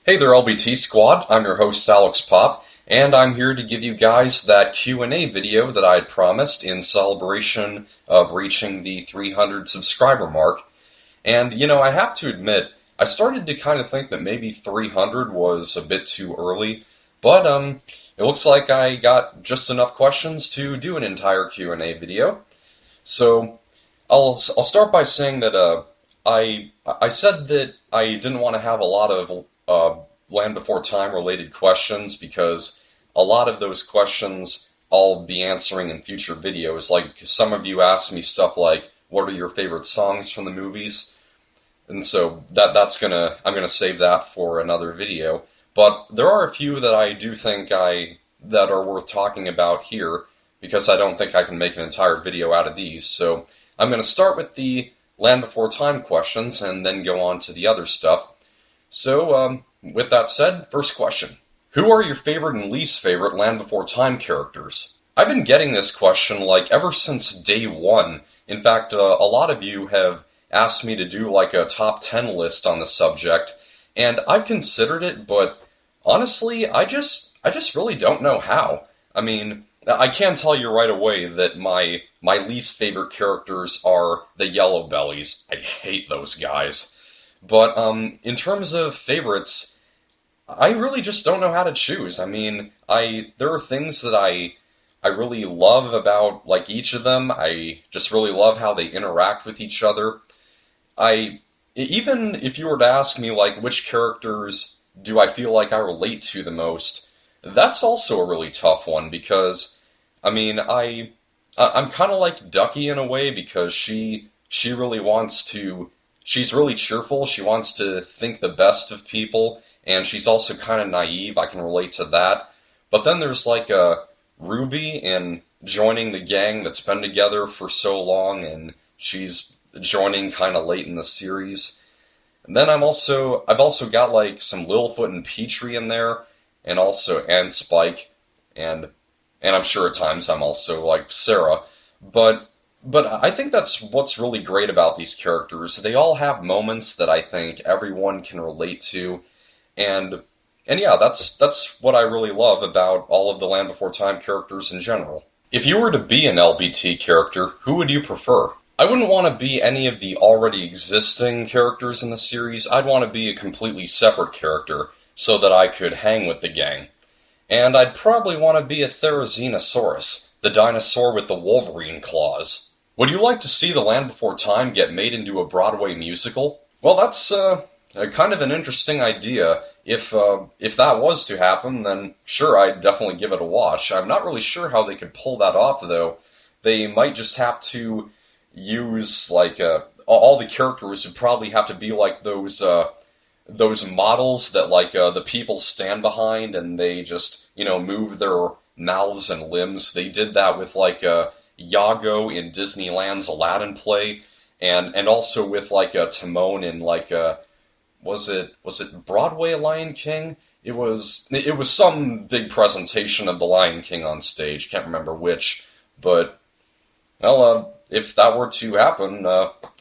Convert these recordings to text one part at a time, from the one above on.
Hey there, LBT Squad. I'm your host, Alex Pop, and I'm here to give you guys that Q&A video that I had promised in celebration of reaching the 300 subscriber mark. And, I have to admit, I started to kind of think that maybe 300 was a bit too early, but it looks like I got just enough questions to do an entire Q&A video. So, I'll start by saying that I said that I didn't want to have a lot of Land Before Time related questions because a lot of those questions I'll be answering in future videos. Like some of you asked me stuff like, "What are your favorite songs from the movies?" And so I'm gonna save that for another video. But there are a few that I do think that are worth talking about here because I don't think I can make an entire video out of these. So I'm gonna start with the Land Before Time questions and then go on to the other stuff. So, with that said, first question. Who are your favorite and least favorite Land Before Time characters? I've been getting this question ever since day one. In fact, a lot of you have asked me to do a top 10 list on the subject, and I've considered it, but honestly, I just really don't know how. I mean, I can tell you right away that my least favorite characters are the Yellow Bellies. I hate those guys. But in terms of favorites, I really just don't know how to choose. I mean, there are things that I really love about each of them. I just really love how they interact with each other. Even if you were to ask me which characters do I feel like I relate to the most, that's also a really tough one because I mean, I'm kind of like Ducky in a way because she really wants to. She's really cheerful, she wants to think the best of people, and she's also kind of naive, I can relate to that. But then there's Ruby in joining the gang that's been together for so long, and she's joining kind of late in the series. And then I've also got some Littlefoot and Petrie in there, and Spike, and I'm sure at times I'm also like Sarah, but I think that's what's really great about these characters. They all have moments that I think everyone can relate to, and yeah, that's what I really love about all of the Land Before Time characters in general. If you were to be an LBT character, who would you prefer? I wouldn't want to be any of the already existing characters in the series. I'd want to be a completely separate character so that I could hang with the gang. And I'd probably want to be a Therizinosaurus, the dinosaur with the Wolverine claws. Would you like to see the Land Before Time get made into a Broadway musical? Well, that's kind of an interesting idea. If that was to happen, then sure, I'd definitely give it a watch. I'm not really sure how they could pull that off, though. They might just have to use, all the characters would probably have to be like those models that, the people stand behind and they just, move their mouths and limbs. They did that with, Iago in Disneyland's Aladdin play, and also with Timon in was it Broadway Lion King? It was some big presentation of the Lion King on stage. Can't remember which, but if that were to happen,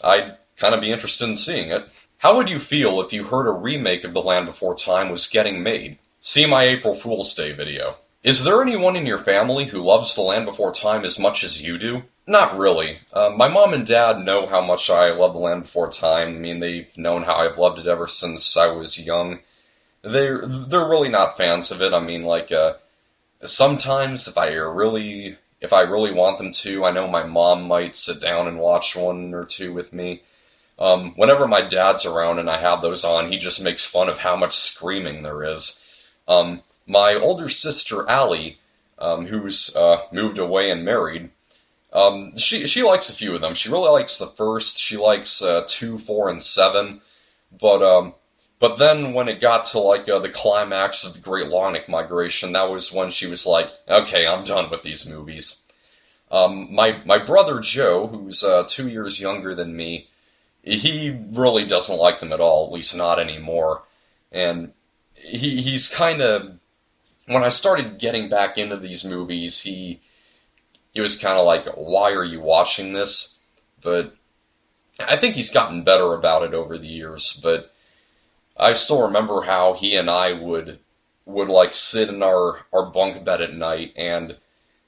I'd kind of be interested in seeing it. How would you feel if you heard a remake of The Land Before Time was getting made? See my April Fool's Day video. Is there anyone in your family who loves The Land Before Time as much as you do? Not really. My mom and dad know how much I love The Land Before Time. I mean, they've known how I've loved it ever since I was young. They're really not fans of it. I mean, sometimes if I really want them to, I know my mom might sit down and watch one or two with me. Whenever my dad's around and I have those on, he just makes fun of how much screaming there is. My older sister, Allie, who's moved away and married, she likes a few of them. She really likes the first. She likes 2, 4, and 7. But then when it got to the climax of the Great Longneck Migration, that was when she was like, okay, I'm done with these movies. My brother Joe, who's 2 years younger than me, he really doesn't like them at all, at least not anymore. And he's kind of, when I started getting back into these movies, he was kind of like, why are you watching this? But I think he's gotten better about it over the years. But I still remember how he and I would like sit in our bunk bed at night, and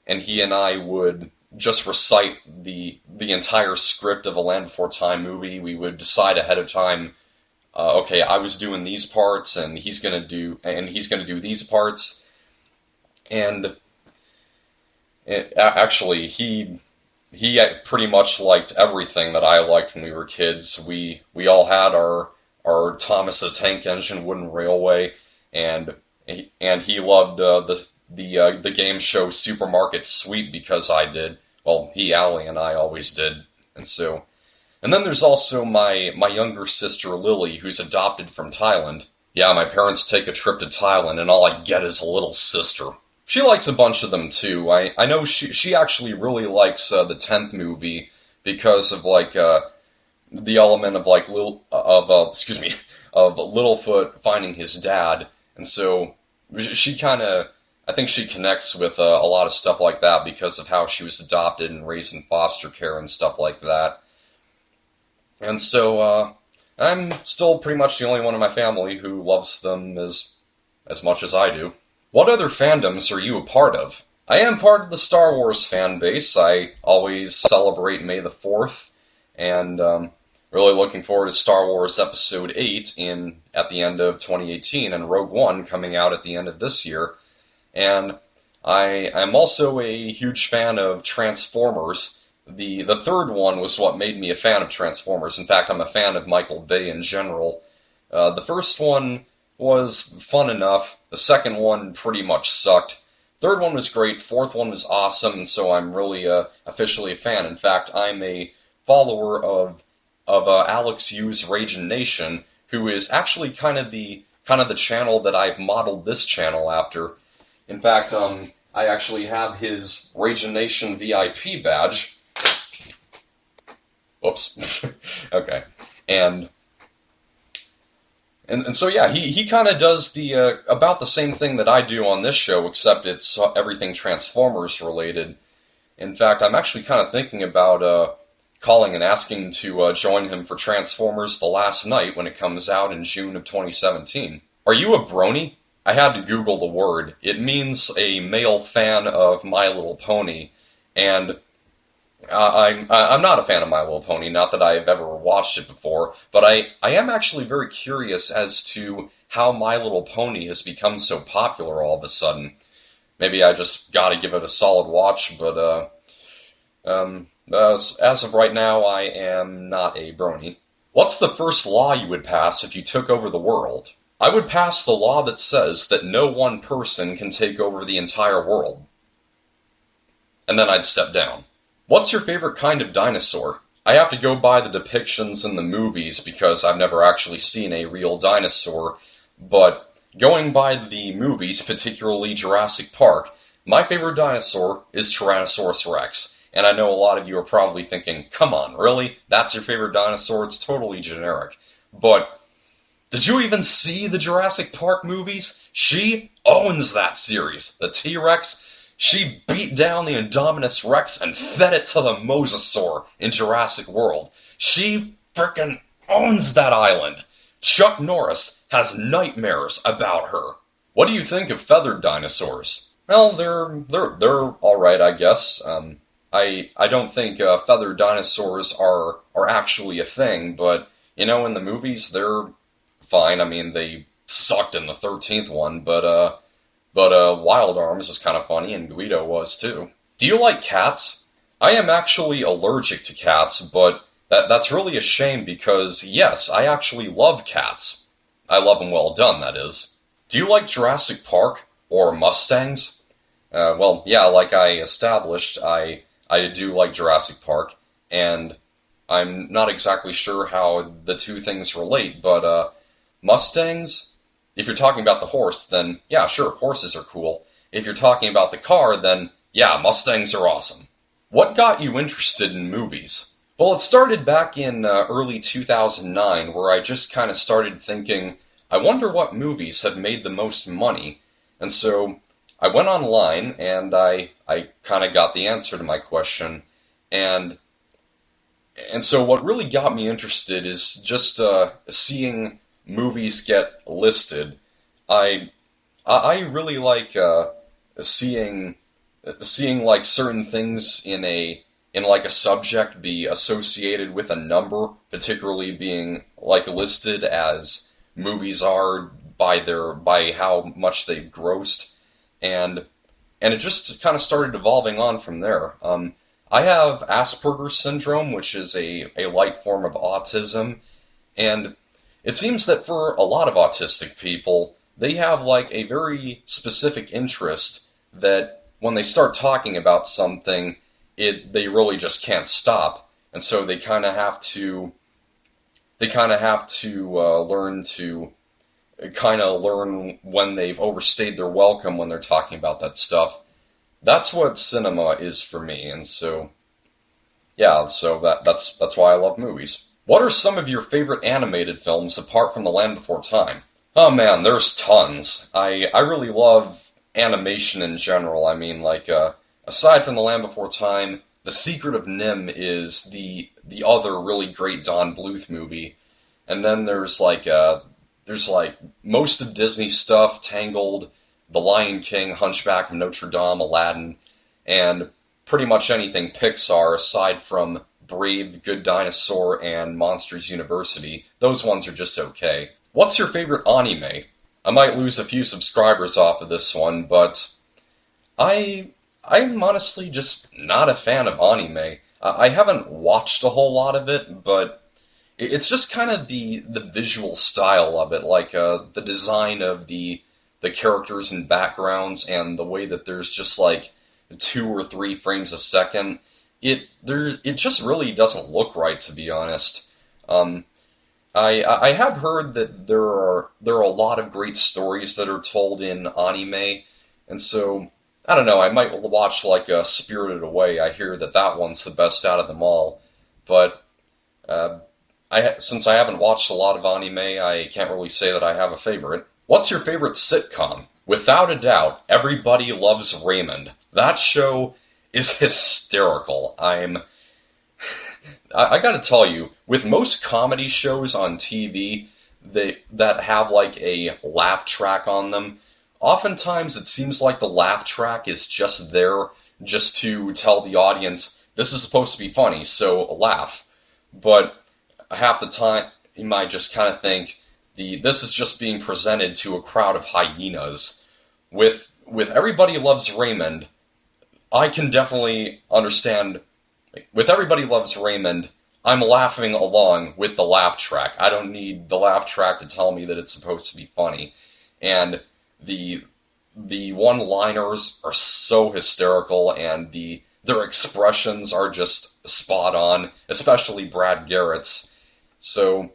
he and I would just recite the entire script of a Land Before Time movie. We would decide ahead of time, okay, I was doing these parts, and he's gonna do these parts, and actually he pretty much liked everything that I liked when we were kids. We all had our Thomas the Tank Engine wooden railway, and he loved the game show Supermarket Sweep because I did. Well, Allie, and I always did, and then there's also my younger sister Lily, who's adopted from Thailand. Yeah, my parents take a trip to Thailand, and all I get is a little sister. She likes a bunch of them too. I know she actually really likes the 10th movie because of like the element of like of Littlefoot finding his dad, and so she kind of, I think she connects with a lot of stuff like that because of how she was adopted and raised in foster care and stuff like that. And so I'm still pretty much the only one in my family who loves them as much as I do. What other fandoms are you a part of? I am part of the Star Wars fan base. I always celebrate May the 4th, and really looking forward to Star Wars Episode 8 at the end of 2018, and Rogue One coming out at the end of this year. And I am also a huge fan of Transformers. The third one was what made me a fan of Transformers. In fact, I'm a fan of Michael Bay in general. The first one was fun enough. The second one pretty much sucked. Third one was great. Fourth one was awesome, and so I'm really officially a fan. In fact, I'm a follower of Alex Yu's Ragin' Nation, who is actually kind of the channel that I've modeled this channel after. In fact, I actually have his Ragin' Nation VIP badge. Whoops. Okay. And so yeah, he kind of does the about the same thing that I do on this show, except it's everything Transformers related. In fact, I'm actually kind of thinking about calling and asking to join him for Transformers: The Last Night when it comes out in June of 2017. Are you a brony? I had to Google the word. It means a male fan of My Little Pony, and I'm not a fan of My Little Pony, not that I've ever watched it before, but I am actually very curious as to how My Little Pony has become so popular all of a sudden. Maybe I just gotta give it a solid watch, but as of right now, I am not a brony. What's the first law you would pass if you took over the world? I would pass the law that says that no one person can take over the entire world. And then I'd step down. What's your favorite kind of dinosaur? I have to go by the depictions in the movies because I've never actually seen a real dinosaur, but going by the movies, particularly Jurassic Park, my favorite dinosaur is Tyrannosaurus Rex. And I know a lot of you are probably thinking, come on, really? That's your favorite dinosaur? It's totally generic. But did you even see the Jurassic Park movies? She owns that series. The T-Rex, she beat down the Indominus Rex and fed it to the Mosasaur in Jurassic World. She frickin' owns that island. Chuck Norris has nightmares about her. What do you think of feathered dinosaurs? Well, they're alright, I guess. I don't think feathered dinosaurs are actually a thing, but, you know, in the movies, they're fine. I mean, they sucked in the 13th one, but Wild Arms was kind of funny, and Guido was too. Do you like cats? I am actually allergic to cats, but that's really a shame because, yes, I actually love cats. I love them well done, that is. Do you like Jurassic Park or Mustangs? Well, yeah, like I established, I do like Jurassic Park, and I'm not exactly sure how the two things relate, but Mustangs, if you're talking about the horse, then yeah, sure, horses are cool. If you're talking about the car, then yeah, Mustangs are awesome. What got you interested in movies? Well, it started back in early 2009, where I just kind of started thinking, I wonder what movies have made the most money, and so I went online, and I kind of got the answer to my question, and so what really got me interested is just seeing movies get listed, I I really like seeing like certain things in like a subject be associated with a number, particularly being like listed as movies are by how much they've grossed, and it just kind of started evolving on from there. I have Asperger's syndrome, which is a light form of autism, and it seems that for a lot of autistic people, they have like a very specific interest that when they start talking about something, they really just can't stop, and so they kind of have to learn when they've overstayed their welcome when they're talking about that stuff. That's what cinema is for me, and so yeah, so that's why I love movies. What are some of your favorite animated films apart from The Land Before Time? Oh man, there's tons. I really love animation in general. I mean, like aside from The Land Before Time, The Secret of Nim is the other really great Don Bluth movie, and then there's like most of Disney stuff: Tangled, The Lion King, Hunchback of Notre Dame, Aladdin, and pretty much anything Pixar aside from Brave, Good Dinosaur, and Monsters University. Those ones are just okay. What's your favorite anime? I might lose a few subscribers off of this one, but I'm honestly just not a fan of anime. I haven't watched a whole lot of it, but it's just kind of the visual style of it, like the design of the characters and backgrounds, and the way that there's just like 2 or 3 frames a second. It just really doesn't look right, to be honest. I have heard that there are a lot of great stories that are told in anime, and so I don't know. I might watch like Spirited Away. I hear that one's the best out of them all, but since I haven't watched a lot of anime, I can't really say that I have a favorite. What's your favorite sitcom? Without a doubt, Everybody Loves Raymond. That show is hysterical. I gotta tell you, with most comedy shows on TV that have like a laugh track on them, oftentimes it seems like the laugh track is just there just to tell the audience, this is supposed to be funny, so laugh. But half the time, you might just kind of think, this is just being presented to a crowd of hyenas. With Everybody Loves Raymond, I can definitely understand. With Everybody Loves Raymond, I'm laughing along with the laugh track. I don't need the laugh track to tell me that it's supposed to be funny. And the one-liners are so hysterical, and their expressions are just spot on, especially Brad Garrett's. So,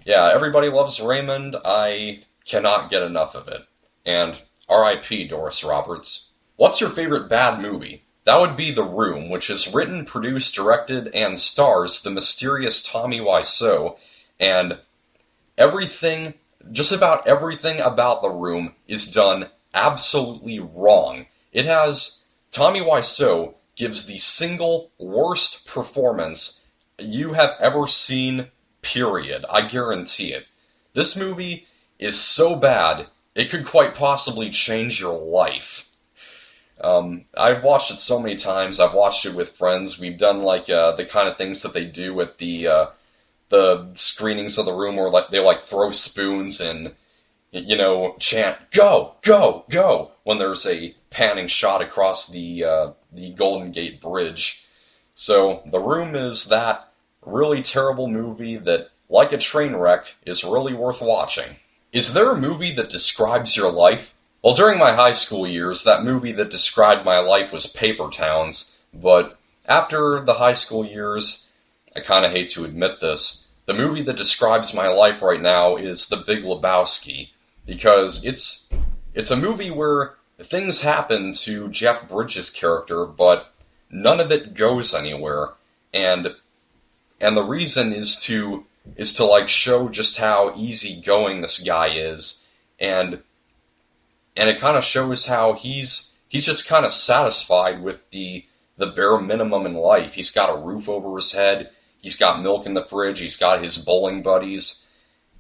yeah, Everybody Loves Raymond. I cannot get enough of it. And R.I.P. Doris Roberts. What's your favorite bad movie? That would be The Room, which is written, produced, directed, and stars the mysterious Tommy Wiseau, and just about everything about The Room is done absolutely wrong. Tommy Wiseau gives the single worst performance you have ever seen, period. I guarantee it. This movie is so bad, it could quite possibly change your life. I've watched it so many times. I've watched it with friends. We've done like the kind of things that they do at the screenings of The Room, where like they like throw spoons and chant "Go, go, go" when there's a panning shot across the Golden Gate Bridge. So The Room is that really terrible movie that, like a train wreck, is really worth watching. Is there a movie that describes your life? Well, during my high school years, that movie that described my life was Paper Towns, but after the high school years, I kind of hate to admit this, the movie that describes my life right now is The Big Lebowski, because it's a movie where things happen to Jeff Bridges' character, but none of it goes anywhere, and the reason is to like show just how easygoing this guy is, and it kind of shows how he's just kind of satisfied with the bare minimum in life. He's got a roof over his head, he's got milk in the fridge, he's got his bowling buddies,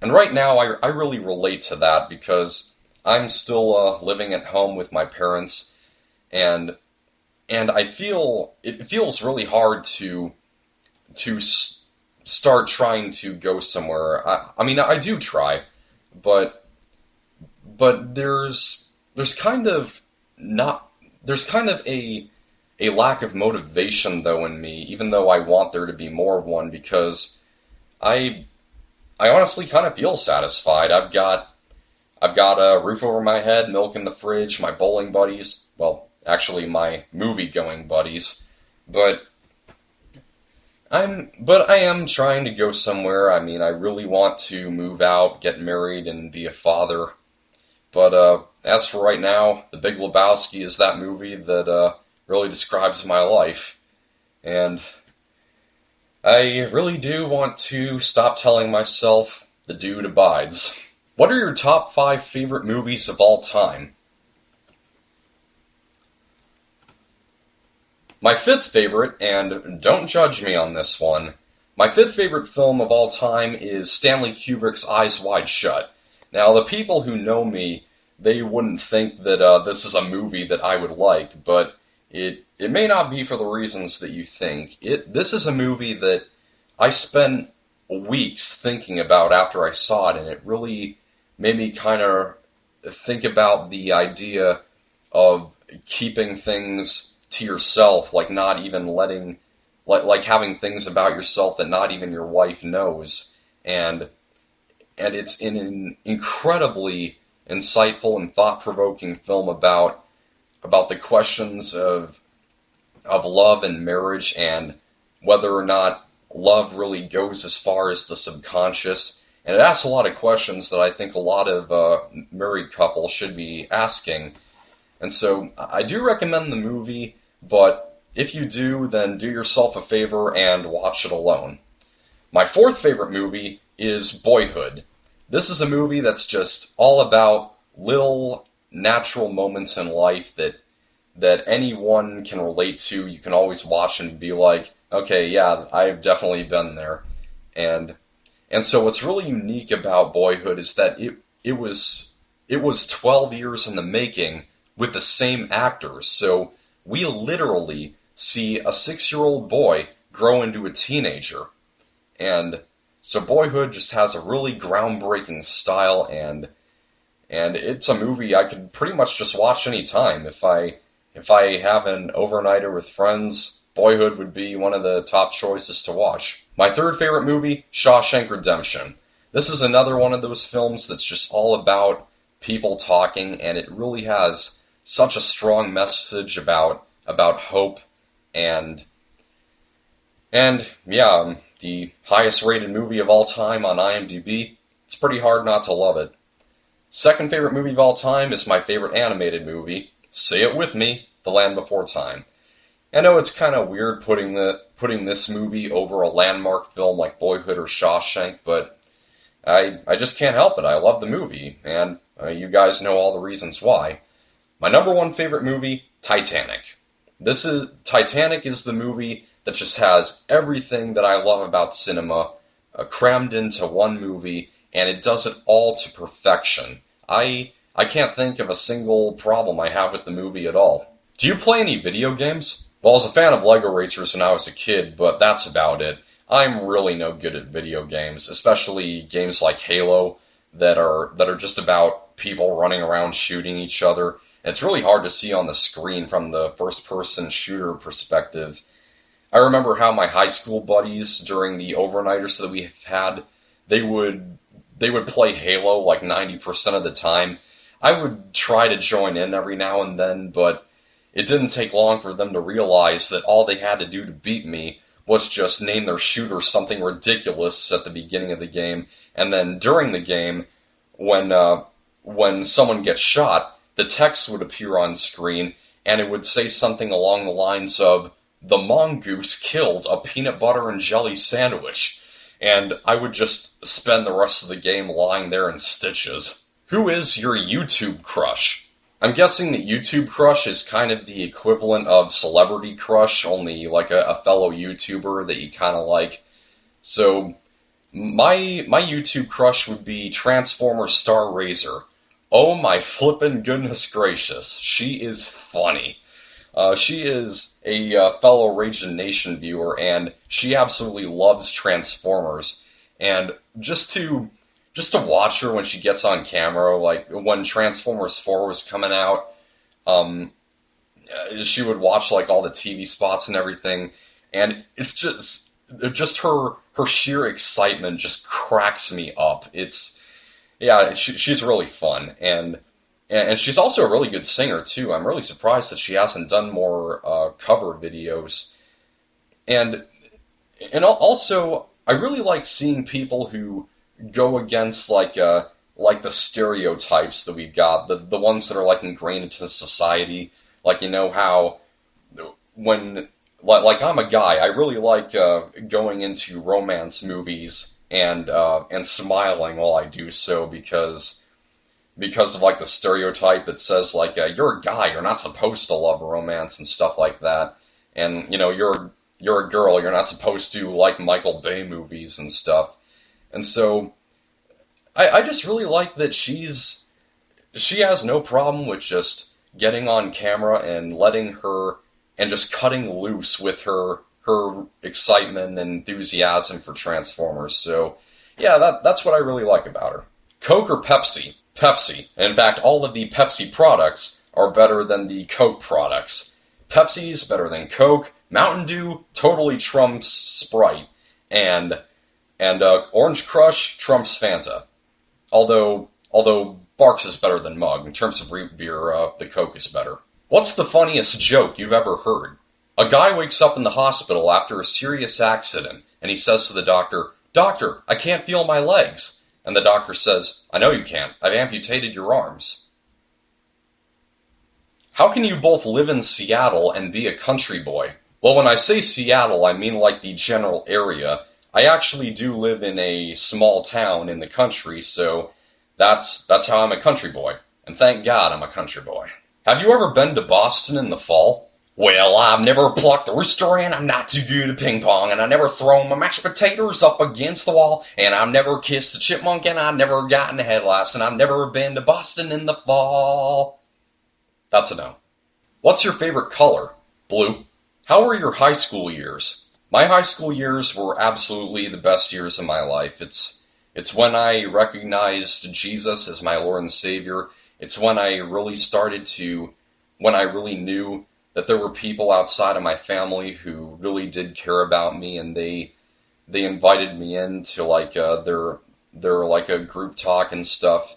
and right now I really relate to that because I'm still living at home with my parents, and I feel it feels really hard to start trying to go somewhere. I mean, I do try, but there's kind of not there's kind of a lack of motivation though in me, even though I want there to be more of one because I I honestly kind of feel satisfied. I've got a roof over my head, milk in the fridge, my bowling buddies. Well, actually, my movie-going buddies. But I am trying to go somewhere. I mean, I really want to move out, get married, and be a father. But as for right now, The Big Lebowski is that movie that really describes my life. And I really do want to stop telling myself the dude abides. What are your top 5 favorite movies of all time? My 5th favorite, and don't judge me on this one, my 5th favorite film of all time is Stanley Kubrick's Eyes Wide Shut. Now, the people who know me, they wouldn't think that this is a movie that I would like, but it may not be for the reasons that you think. This is a movie that I spent weeks thinking about after I saw it, and it really made me kind of think about the idea of keeping things to yourself, like not even letting, like having things about yourself that not even your wife knows, and it's an incredibly insightful and thought-provoking film about the questions of love and marriage, and whether or not love really goes as far as the subconscious. And it asks a lot of questions that I think a lot of married couples should be asking. And so I do recommend the movie, but if you do, then do yourself a favor and watch it alone. My 4th favorite movie is Boyhood. This is a movie that's just all about little natural moments in life that anyone can relate to. You can always watch and be like, okay, yeah, I've definitely been there. And so what's really unique about Boyhood is that it was 12 years in the making with the same actors. So we literally see a 6-year-old boy grow into a teenager. And so Boyhood just has a really groundbreaking style, and it's a movie I could pretty much just watch any time. If I have an overnighter with friends, Boyhood would be one of the top choices to watch. My 3rd favorite movie, Shawshank Redemption. This is another one of those films that's just all about people talking, and it really has such a strong message about hope, and yeah, the highest rated movie of all time on IMDb. It's pretty hard not to love it. 2nd favorite movie of all time is my favorite animated movie. Say it with me, The Land Before Time. I know it's kind of weird putting this movie over a landmark film like Boyhood or Shawshank, but I just can't help it. I love the movie, and you guys know all the reasons why. My number 1 favorite movie, Titanic. Titanic is the movie that just has everything that I love about cinema crammed into one movie, and it does it all to perfection. I can't think of a single problem I have with the movie at all. Do you play any video games? Well, I was a fan of Lego Racers when I was a kid, but that's about it. I'm really no good at video games, especially games like Halo that are just about people running around shooting each other. And it's really hard to see on the screen from the first-person shooter perspective. I remember how my high school buddies, during the overnighters that we had, they would play Halo like 90% of the time. I would try to join in every now and then, but it didn't take long for them to realize that all they had to do to beat me was just name their shooter something ridiculous at the beginning of the game, and then during the game, when someone gets shot, the text would appear on screen, and it would say something along the lines of, "The mongoose killed a peanut butter and jelly sandwich," and I would just spend the rest of the game lying there in stitches. Who is your YouTube crush? I'm guessing that YouTube crush is kind of the equivalent of celebrity crush, only like a fellow YouTuber that you kind of like. So My YouTube crush would be Transformer Star Razor. Oh my flippin' goodness gracious, she is funny. She is a fellow Ragin' Nation viewer, and she absolutely loves Transformers. And just to watch her when she gets on camera, like when Transformers 4 was coming out, um, she would watch like all the TV spots and everything, and it's just her sheer excitement just cracks me up. She's really fun, and she's also a really good singer too. I'm really surprised that she hasn't done more cover videos, and also I really like seeing people who go against like the stereotypes that we've got, the ones that are like ingrained into society. Like, you know how when like I'm a guy, I really like going into romance movies and smiling while I do so because of like the stereotype that says like you're a guy, you're not supposed to love romance and stuff like that, and you know you're a girl, you're not supposed to like Michael Bay movies and stuff, and so I just really like that she has no problem with just getting on camera and letting her and just cutting loose with her excitement and enthusiasm for Transformers. So yeah, that's what I really like about her. Coke or Pepsi? Pepsi. In fact, all of the Pepsi products are better than the Coke products. Pepsi's better than Coke. Mountain Dew totally trumps Sprite, and Orange Crush trumps Fanta. Although Barks is better than Mug. In terms of root beer, the Coke is better. What's the funniest joke you've ever heard? A guy wakes up in the hospital after a serious accident, and he says to the doctor, "Doctor, I can't feel my legs." And the doctor says, "I know you can't. I've amputated your arms." How can you both live in Seattle and be a country boy? Well, when I say Seattle, I mean like the general area. I actually do live in a small town in the country, so that's how I'm a country boy. And thank God I'm a country boy. Have you ever been to Boston in the fall? Well, I've never plucked a rooster, and I'm not too good at ping pong, and I never thrown my mashed potatoes up against the wall, and I've never kissed a chipmunk, and I've never gotten a headlice, and I've never been to Boston in the fall. That's a no. What's your favorite color? Blue. How were your high school years? My high school years were absolutely the best years of my life. It's when I recognized Jesus as my Lord and Savior. It's when I really when I really knew that there were people outside of my family who really did care about me, and they invited me into like their like a group talk and stuff.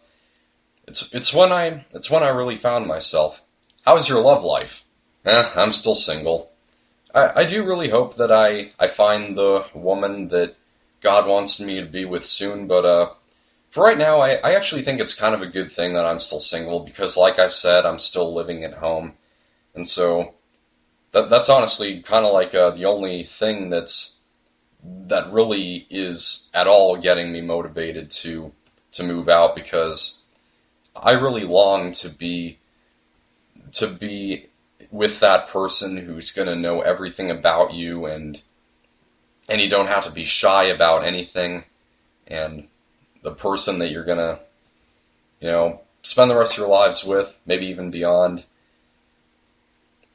It's when I really found myself. How's your love life? I'm still single. I do really hope that I find the woman that God wants me to be with soon, but for right now, I actually think it's kind of a good thing that I'm still single, because like I said, I'm still living at home, and so that's honestly kind of like the only thing that really is at all getting me motivated to move out, because I really long to be with that person who's going to know everything about you, and you don't have to be shy about anything, and the person that you're going to, spend the rest of your lives with, maybe even beyond.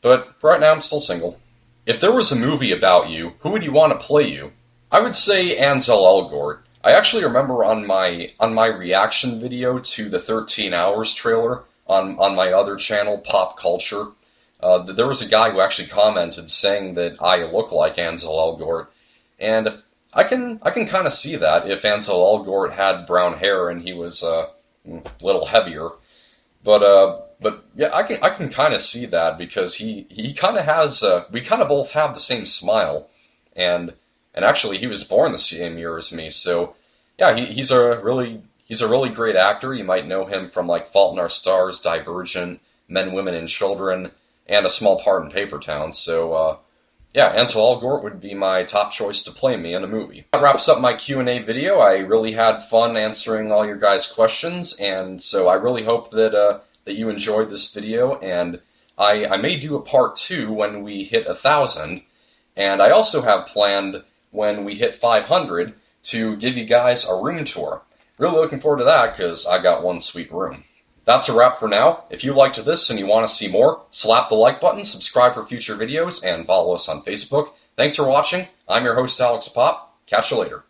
But right now I'm still single. If there was a movie about you, who would you want to play you? I would say Ansel Elgort. I actually remember on my reaction video to the 13 Hours trailer on my other channel, Pop Culture, there was a guy who actually commented saying that I look like Ansel Elgort, and I can kind of see that if Ansel Elgort had brown hair and he was a little heavier, but yeah, I can kind of see that, because he kind of has we kind of both have the same smile, and actually he was born the same year as me, so yeah, he's a really great actor. You might know him from like Fault in Our Stars, Divergent, Men, Women, and Children, and a small part in Paper Town. So yeah, Ansel Elgort would be my top choice to play me in a movie. That wraps up my Q&A video. I really had fun answering all your guys' questions, and so I really hope that you enjoyed this video, and I may do a part 2 when we hit 1,000, and I also have planned when we hit 500 to give you guys a room tour. Really looking forward to that because I got one sweet room. That's a wrap for now. If you liked this and you want to see more, slap the like button, subscribe for future videos, and follow us on Facebook. Thanks for watching. I'm your host, Alex Pop. Catch you later.